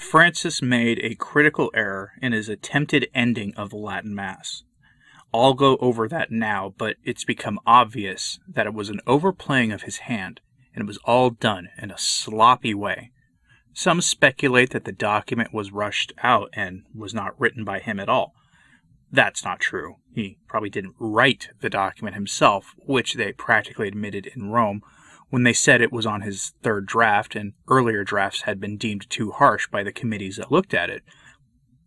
Francis made a critical error in his attempted ending of the Latin Mass. I'll go over that now, but it's become obvious that it was an overplaying of his hand, and it was all done in a sloppy way. Some speculate that the document was rushed out and was not written by him at all. That's not true. He probably didn't write the document himself, which they practically admitted in Rome when they said it was on his third draft, and earlier drafts had been deemed too harsh by the committees that looked at it.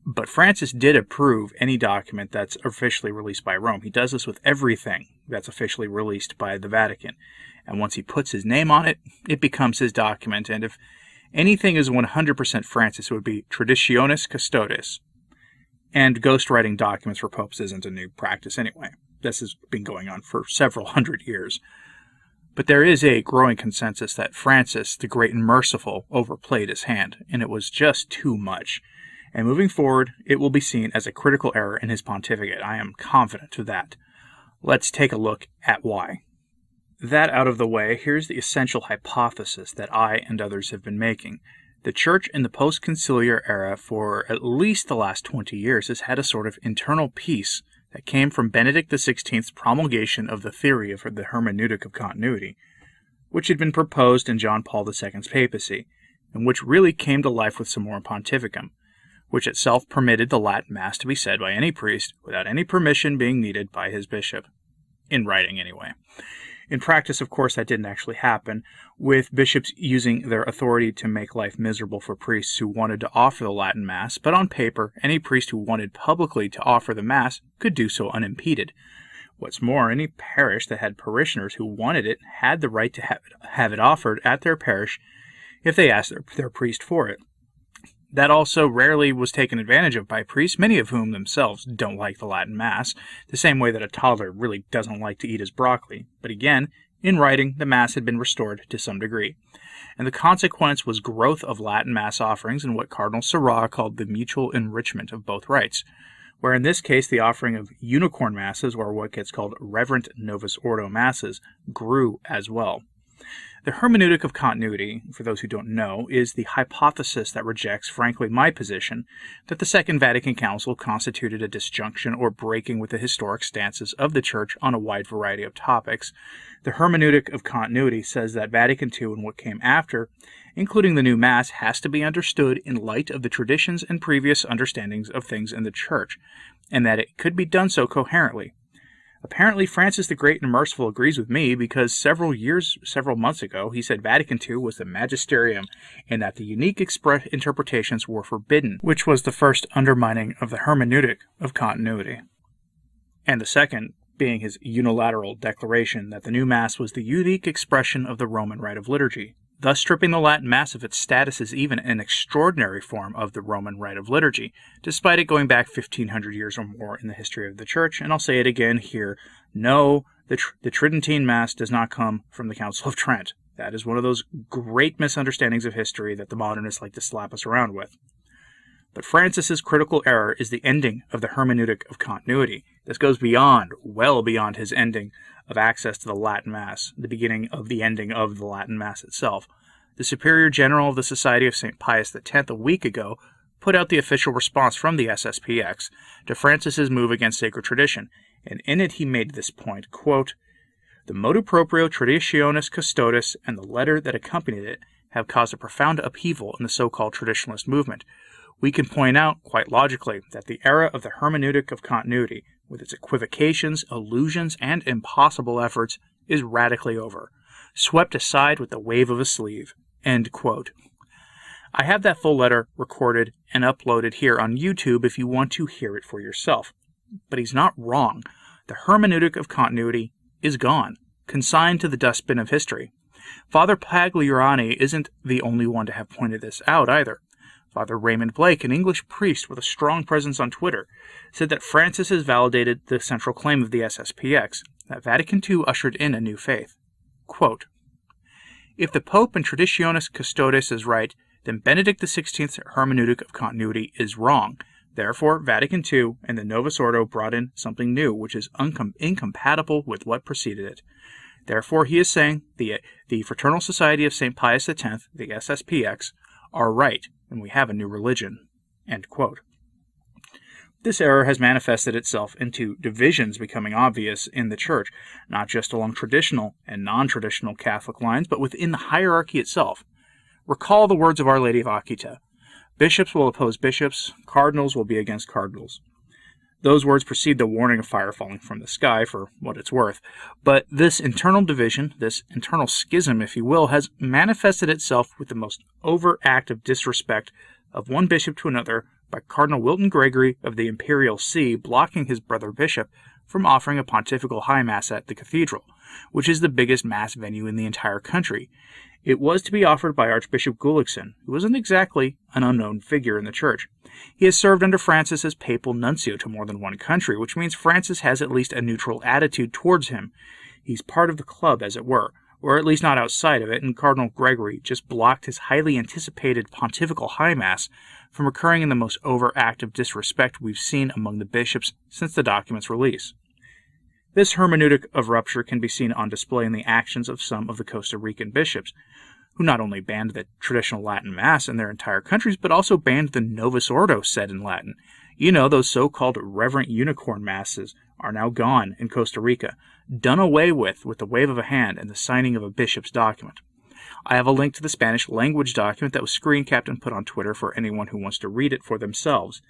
But Francis did approve any document that's officially released by Rome. He does this with everything that's officially released by the Vatican. And once he puts his name on it, it becomes his document. And if anything is 100% Francis, it would be Traditionis Custodes. And ghostwriting documents for popes isn't a new practice anyway. This has been going on for several hundred years. But there is a growing consensus that Francis, the Great and Merciful, overplayed his hand, and it was just too much. And moving forward, it will be seen as a critical error in his pontificate. I am confident of that. Let's take a look at why. That out of the way, here's the essential hypothesis that I and others have been making. The Church in the post-conciliar era for at least the last 20 years has had a sort of internal peace that came from Benedict XVI's promulgation of the theory of the hermeneutic of continuity, which had been proposed in John Paul II's papacy, and which really came to life with Summorum Pontificum, which itself permitted the Latin Mass to be said by any priest without any permission being needed by his bishop. In writing, anyway. In practice, of course, that didn't actually happen, with bishops using their authority to make life miserable for priests who wanted to offer the Latin Mass, but on paper, any priest who wanted publicly to offer the Mass could do so unimpeded. What's more, any parish that had parishioners who wanted it had the right to have it offered at their parish if they asked their priest for it. That also rarely was taken advantage of by priests, many of whom themselves don't like the Latin Mass, the same way that a toddler really doesn't like to eat his broccoli. But again, in writing, the Mass had been restored to some degree. And the consequence was growth of Latin Mass offerings and what Cardinal Sarah called the mutual enrichment of both rites, where in this case the offering of unicorn Masses, or what gets called reverent Novus Ordo Masses, grew as well. The hermeneutic of continuity, for those who don't know, is the hypothesis that rejects, frankly, my position that the Second Vatican Council constituted a disjunction or breaking with the historic stances of the Church on a wide variety of topics. The hermeneutic of continuity says that Vatican II and what came after, including the new Mass, has to be understood in light of the traditions and previous understandings of things in the Church, and that it could be done so coherently. Apparently, Francis the Great and Merciful agrees with me because several months ago, he said Vatican II was the magisterium and that the unique interpretations were forbidden, which was the first undermining of the hermeneutic of continuity. And the second being his unilateral declaration that the new Mass was the unique expression of the Roman rite of liturgy, thus stripping the Latin Mass of its status as even an extraordinary form of the Roman rite of liturgy, despite it going back 1,500 years or more in the history of the Church. And I'll say it again here, no, the Tridentine Mass does not come from the Council of Trent. That is one of those great misunderstandings of history that the modernists like to slap us around with. But Francis's critical error is the ending of the hermeneutic of continuity. This goes beyond, well beyond his ending of access to the Latin Mass, the beginning of the ending of the Latin Mass itself. The Superior General of the Society of St. Pius X a week ago put out the official response from the SSPX to Francis's move against sacred tradition, and in it he made this point, quote, "The Motu Proprio Traditionis Custodes and the letter that accompanied it have caused a profound upheaval in the so-called traditionalist movement. We can point out, quite logically, that the era of the hermeneutic of continuity, with its equivocations, illusions, and impossible efforts, is radically over, swept aside with the wave of a sleeve." End quote. I have that full letter recorded and uploaded here on YouTube if you want to hear it for yourself. But he's not wrong. The hermeneutic of continuity is gone, consigned to the dustbin of history. Father Pagliarani isn't the only one to have pointed this out either. Father Raymond Blake, an English priest with a strong presence on Twitter, said that Francis has validated the central claim of the SSPX, that Vatican II ushered in a new faith. Quote, "If the Pope and Traditionis Custodes is right, then Benedict XVI's hermeneutic of continuity is wrong. Therefore, Vatican II and the Novus Ordo brought in something new, which is incompatible with what preceded it. Therefore, he is saying the Fraternal Society of St. Pius X, the SSPX, are right, and we have a new religion." End quote. This error has manifested itself into divisions becoming obvious in the Church, not just along traditional and non-traditional Catholic lines, but within the hierarchy itself. Recall the words of Our Lady of Akita: "Bishops will oppose bishops, cardinals will be against cardinals." Those words precede the warning of fire falling from the sky, for what it's worth. But this internal division, this internal schism, if you will, has manifested itself with the most overt act of disrespect of one bishop to another by Cardinal Wilton Gregory of the Imperial See blocking his brother bishop from offering a pontifical high mass at the cathedral, which is the biggest mass venue in the entire country. It was to be offered by Archbishop Gullikson, who wasn't exactly an unknown figure in the Church. He has served under Francis as papal nuncio to more than one country, which means Francis has at least a neutral attitude towards him. He's part of the club, as it were, or at least not outside of it, and Cardinal Gregory just blocked his highly anticipated pontifical high mass from occurring in the most overt act of disrespect we've seen among the bishops since the document's release. This hermeneutic of rupture can be seen on display in the actions of some of the Costa Rican bishops, who not only banned the traditional Latin Mass in their entire countries, but also banned the Novus Ordo said in Latin. You know, those so-called reverent unicorn masses are now gone in Costa Rica, done away with the wave of a hand and the signing of a bishop's document. I have a link to the Spanish language document that was screen capped and put on Twitter for anyone who wants to read it for themselves.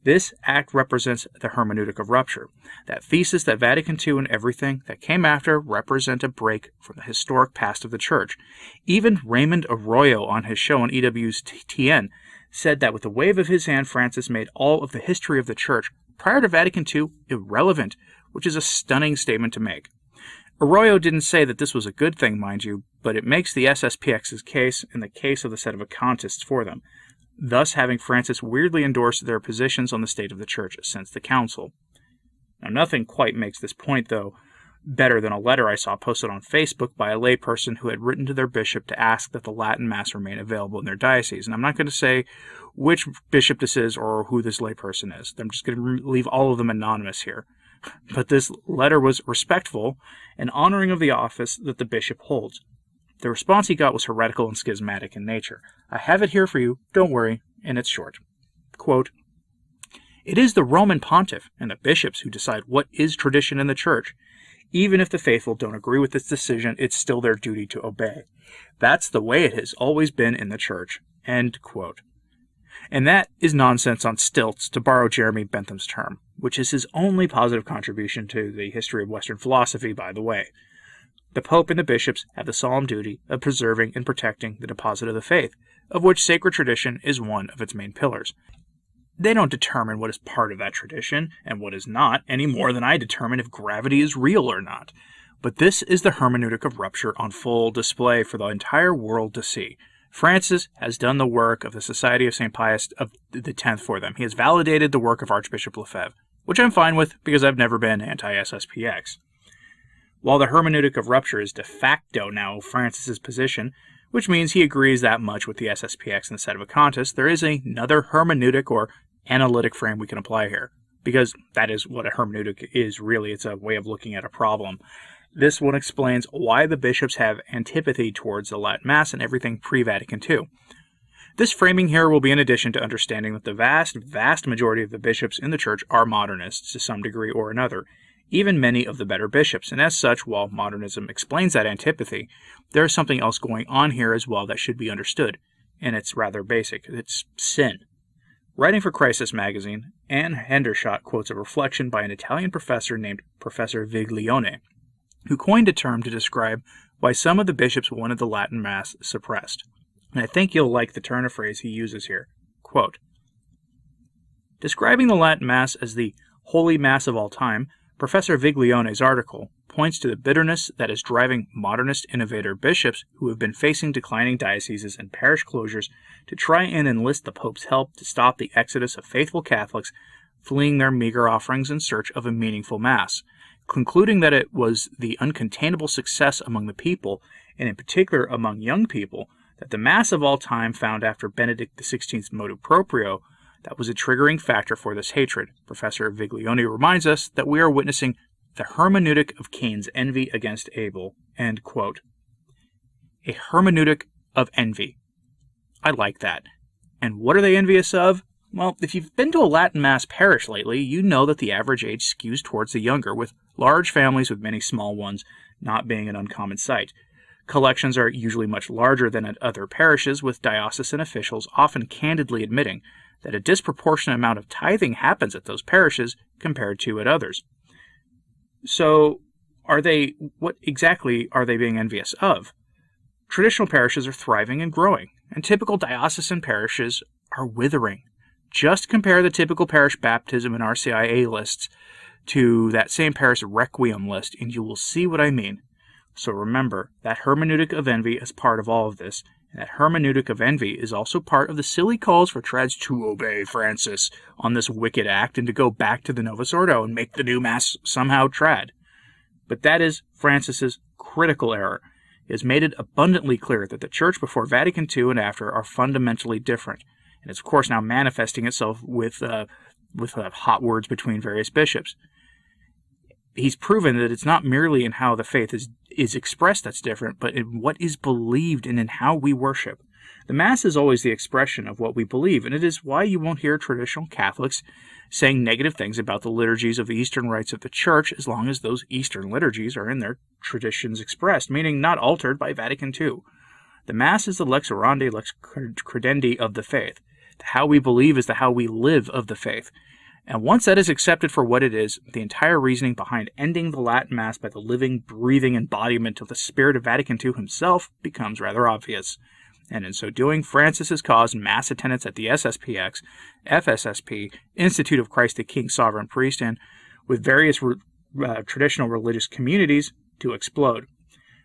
This act represents the hermeneutic of rupture. That thesis that Vatican II and everything that came after represent a break from the historic past of the Church. Even Raymond Arroyo on his show on EWTN said that with the wave of his hand, Francis made all of the history of the Church prior to Vatican II irrelevant, which is a stunning statement to make. Arroyo didn't say that this was a good thing, mind you, but it makes the SSPX's case and the case of the sedevacantists for them, thus having Francis weirdly endorse their positions on the state of the Church since the Council. Now, nothing quite makes this point, though, better than a letter I saw posted on Facebook by a layperson who had written to their bishop to ask that the Latin Mass remain available in their diocese. And I'm not going to say which bishop this is or who this layperson is. I'm just going to leave all of them anonymous here. But this letter was respectful and honoring of the office that the bishop holds. The response he got was heretical and schismatic in nature. I have it here for you, don't worry, and it's short. Quote, "It is the Roman pontiff and the bishops who decide what is tradition in the Church. Even if the faithful don't agree with this decision, it's still their duty to obey. That's the way it has always been in the Church." End quote. And that is nonsense on stilts, to borrow Jeremy Bentham's term, which is his only positive contribution to the history of Western philosophy, by the way. The Pope and the bishops have the solemn duty of preserving and protecting the deposit of the faith, of which sacred tradition is one of its main pillars. They don't determine what is part of that tradition and what is not, any more than I determine if gravity is real or not. But this is the hermeneutic of rupture on full display for the entire world to see. Francis has done the work of the Society of St. Pius of the X for them. He has validated the work of Archbishop Lefebvre, which I'm fine with because I've never been anti-SSPX. While the hermeneutic of rupture is de facto now Francis's position, which means he agrees that much with the SSPX and the Sedevacantists, there is another hermeneutic or analytic frame we can apply here, because that is what a hermeneutic is really. It's a way of looking at a problem. This one explains why the bishops have antipathy towards the Latin Mass and everything pre-Vatican II. This framing here will be in addition to understanding that the vast majority of the bishops in the Church are modernists to some degree or another, even many of the better bishops, and as such, while modernism explains that antipathy, there is something else going on here as well that should be understood, and it's rather basic. It's sin. Writing for Crisis magazine, Anne Hendershot quotes a reflection by an Italian professor named Professor Viglione, who coined a term to describe why some of the bishops wanted the Latin Mass suppressed. And I think you'll like the turn of phrase he uses here. Quote, describing the Latin Mass as the holy Mass of all time, Professor Viglione's article points to the bitterness that is driving modernist innovator bishops who have been facing declining dioceses and parish closures to try and enlist the Pope's help to stop the exodus of faithful Catholics fleeing their meager offerings in search of a meaningful Mass, concluding that it was the uncontainable success among the people, and in particular among young people, that the Mass of all time found after Benedict XVI's Motu Proprio, that was a triggering factor for this hatred. Professor Viglione reminds us that we are witnessing the hermeneutic of Cain's envy against Abel. End quote. A hermeneutic of envy. I like that. And what are they envious of? Well, if you've been to a Latin Mass parish lately, you know that the average age skews towards the younger, with large families with many small ones not being an uncommon sight. Collections are usually much larger than at other parishes, with diocesan officials often candidly admitting that a disproportionate amount of tithing happens at those parishes compared to at others. So, what exactly are they being envious of? Traditional parishes are thriving and growing, and typical diocesan parishes are withering. Just compare the typical parish baptism and RCIA lists to that same parish requiem list, and you will see what I mean. So remember, that hermeneutic of envy is part of all of this, and that hermeneutic of envy is also part of the silly calls for trads to obey Francis on this wicked act and to go back to the Novus Ordo and make the new Mass somehow trad. But that is Francis's critical error. It has made it abundantly clear that the Church before Vatican II and after are fundamentally different, and it's of course now manifesting itself with hot words between various bishops. He's proven that it's not merely in how the faith is expressed that's different, but in what is believed and in how we worship. The Mass is always the expression of what we believe, and it is why you won't hear traditional Catholics saying negative things about the liturgies of the Eastern rites of the Church as long as those Eastern liturgies are in their traditions expressed, meaning not altered by Vatican II. The Mass is the lex orandi, lex credendi of the faith. The how we believe is the how we live of the faith. And once that is accepted for what it is, the entire reasoning behind ending the Latin Mass by the living, breathing embodiment of the spirit of Vatican II himself becomes rather obvious. And in so doing, Francis has caused mass attendance at the SSPX, FSSP, Institute of Christ the King Sovereign Priest, and with various traditional religious communities to explode.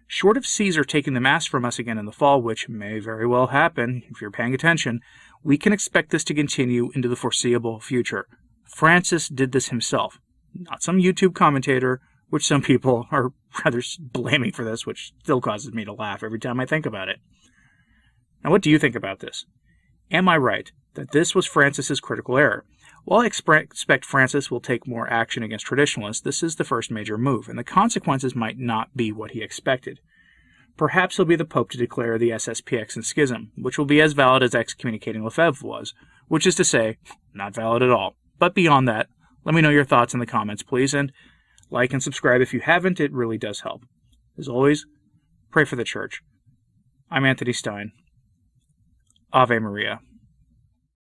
Short of Caesar taking the Mass from us again in the fall, which may very well happen if you're paying attention, we can expect this to continue into the foreseeable future. Francis did this himself, not some YouTube commentator, which some people are rather blaming for this, which still causes me to laugh every time I think about it. Now, what do you think about this? Am I right that this was Francis's critical error? While I expect Francis will take more action against traditionalists, this is the first major move, and the consequences might not be what he expected. Perhaps he'll be the Pope to declare the SSPX in schism, which will be as valid as excommunicating Lefebvre was, which is to say, not valid at all. But beyond that, let me know your thoughts in the comments, please, and like and subscribe if you haven't. It really does help. As always, pray for the Church. I'm Anthony Stein. Ave Maria.